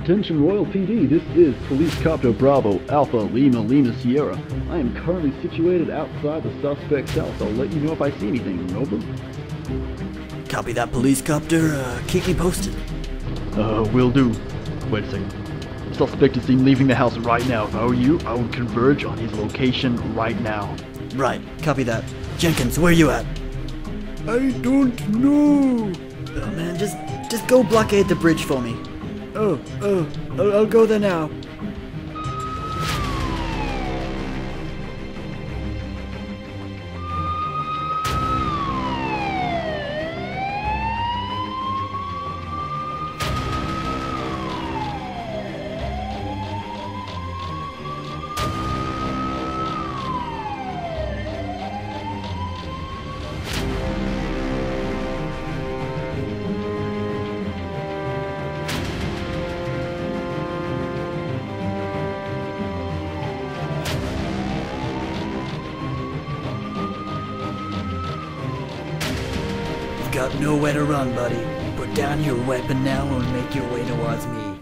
Attention Royal PD, this is Police Copter Bravo, Alpha Lima Lima Sierra. I am currently situated outside the suspect's house. I'll let you know if I see anything. Over. Copy that, Police Copter. Keep me posted. Will do. Wait a second. The suspect is seen leaving the house right now. If I were you, I would converge on his location right now. Right, copy that. Jenkins, where you at? I don't know. Oh man, just go blockade the bridge for me. I'll go there now. Got nowhere to run, buddy. Put down your weapon now and make your way towards me.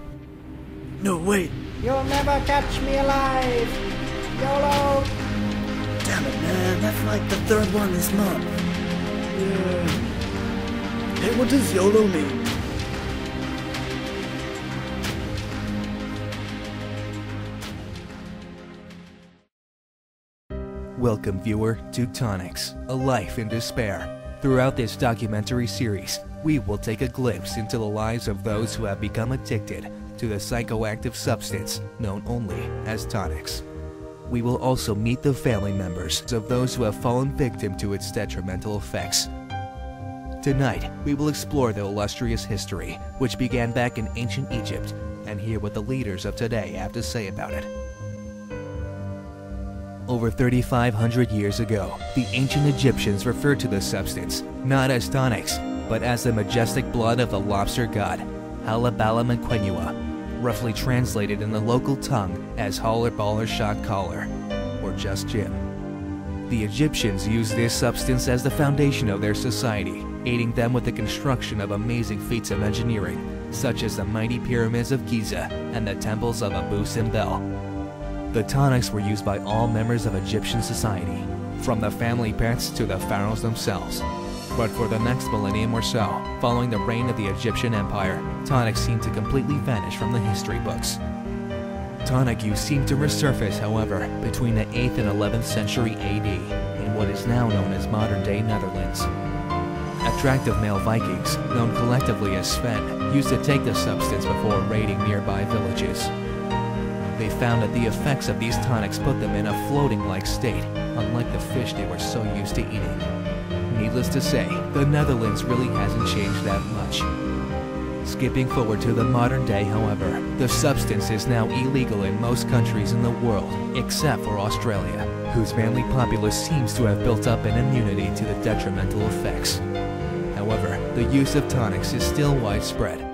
No, wait! You'll never catch me alive! YOLO! Damn it, man. That's like the third one this month. Yeah. Hey, what does YOLO mean? Welcome, viewer, to Tonics, A Life in Despair. Throughout this documentary series, we will take a glimpse into the lives of those who have become addicted to the psychoactive substance known only as Tonics. We will also meet the family members of those who have fallen victim to its detrimental effects. Tonight, we will explore the illustrious history, which began back in ancient Egypt, and hear what the leaders of today have to say about it. Over 3,500 years ago, the ancient Egyptians referred to the substance not as tonics, but as the majestic blood of the lobster god, Halabalamanquenua, roughly translated in the local tongue as Holler Baller Shot Caller, or just Jim. The Egyptians used this substance as the foundation of their society, aiding them with the construction of amazing feats of engineering, such as the mighty pyramids of Giza and the temples of Abu Simbel. The tonics were used by all members of Egyptian society, from the family pets to the pharaohs themselves. But for the next millennium or so, following the reign of the Egyptian Empire, tonics seemed to completely vanish from the history books. Tonic use seemed to resurface, however, between the 8th and 11th century AD, in what is now known as modern-day Netherlands. Attractive male Vikings, known collectively as Sven, used to take the substance before raiding nearby villages. They found that the effects of these tonics put them in a floating-like state, unlike the fish they were so used to eating. Needless to say, the Netherlands really hasn't changed that much. Skipping forward to the modern day, however, the substance is now illegal in most countries in the world, except for Australia, whose manly populace seems to have built up an immunity to the detrimental effects. However, the use of tonics is still widespread.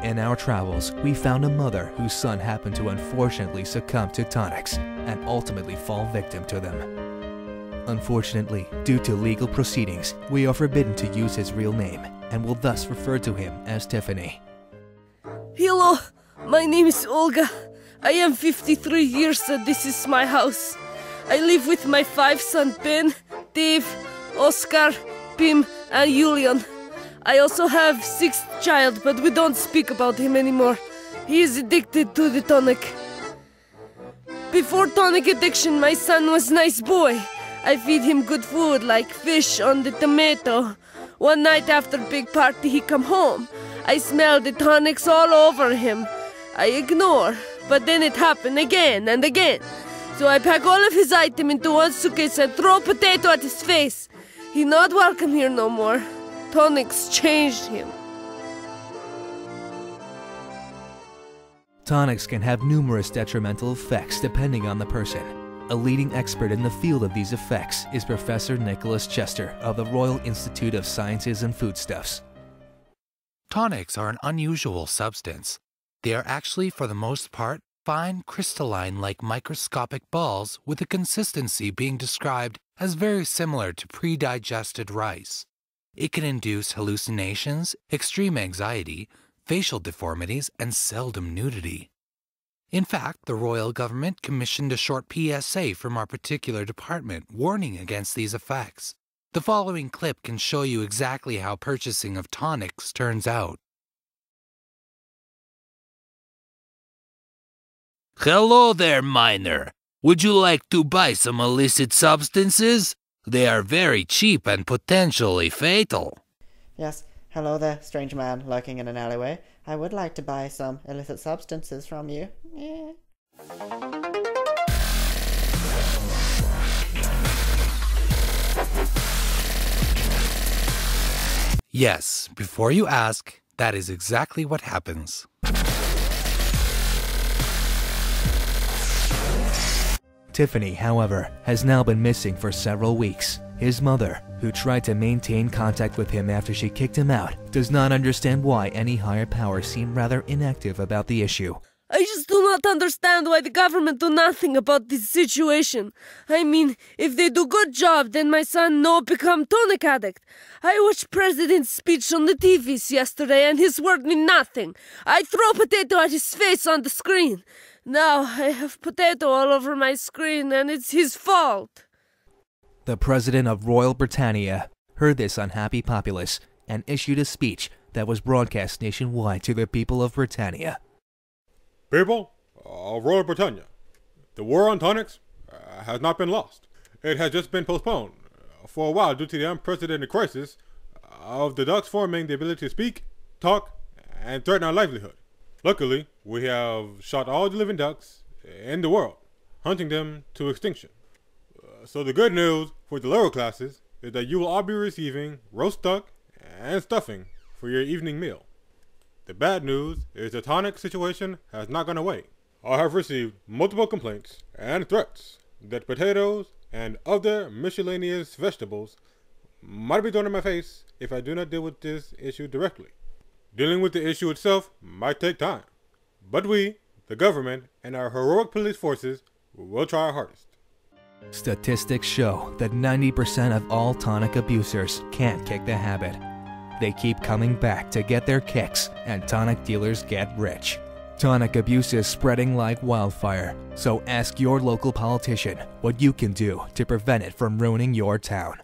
In our travels, we found a mother whose son happened to unfortunately succumb to tonics and ultimately fall victim to them. Unfortunately, due to legal proceedings, we are forbidden to use his real name and will thus refer to him as Tiffany. Hello, my name is Olga. I am 53 years and this is my house. I live with my 5 sons Ben, Dave, Oscar, Pim and Julian. I also have 6th child, but we don't speak about him anymore. He is addicted to the tonic. Before tonic addiction, my son was a nice boy. I feed him good food like fish on the tomato. One night after big party, he come home. I smell the tonics all over him. I ignore, but then it happened again and again. So I pack all of his items into one suitcase and throw a potato at his face. He not welcome here no more. Tonics changed him. Tonics can have numerous detrimental effects depending on the person. A leading expert in the field of these effects is Professor Nicholas Chester of the Royal Institute of Sciences and Foodstuffs. Tonics are an unusual substance. They are actually, for the most part, fine crystalline-like microscopic balls with a consistency being described as very similar to pre-digested rice. It can induce hallucinations, extreme anxiety, facial deformities, and seldom nudity. In fact, the royal government commissioned a short PSA from our particular department warning against these effects. The following clip can show you exactly how purchasing of tonics turns out. Hello there, miner. Would you like to buy some illicit substances? They are very cheap and potentially fatal. Yes, hello there, strange man lurking in an alleyway. I would like to buy some illicit substances from you. Yeah. Yes, before you ask, that is exactly what happens. Tiffany, however, has now been missing for several weeks. His mother, who tried to maintain contact with him after she kicked him out, does not understand why any higher powers seem rather inactive about the issue. I just do not understand why the government do nothing about this situation. I mean, if they do good job, then my son no become tonic addict. I watched President's speech on the TVs yesterday and his word mean nothing. I throw potato at his face on the screen. Now I have potato all over my screen and it's his fault. The President of Royal Britannia heard this unhappy populace and issued a speech that was broadcast nationwide to the people of Britannia. People of Royal Britannia, the war on tonics has not been lost. It has just been postponed for a while due to the unprecedented crisis of the ducks forming the ability to speak, talk, and threaten our livelihood. Luckily, we have shot all the living ducks in the world, hunting them to extinction. So the good news for the lower classes is that you will all be receiving roast duck and stuffing for your evening meal. The bad news is the tonic situation has not gone away. I have received multiple complaints and threats that potatoes and other miscellaneous vegetables might be thrown in my face if I do not deal with this issue directly. Dealing with the issue itself might take time, but we, the government, and our heroic police forces will try our hardest. Statistics show that 90% of all tonic abusers can't kick the habit. They keep coming back to get their kicks, and tonic dealers get rich. Tonic abuse is spreading like wildfire, so ask your local politician what you can do to prevent it from ruining your town.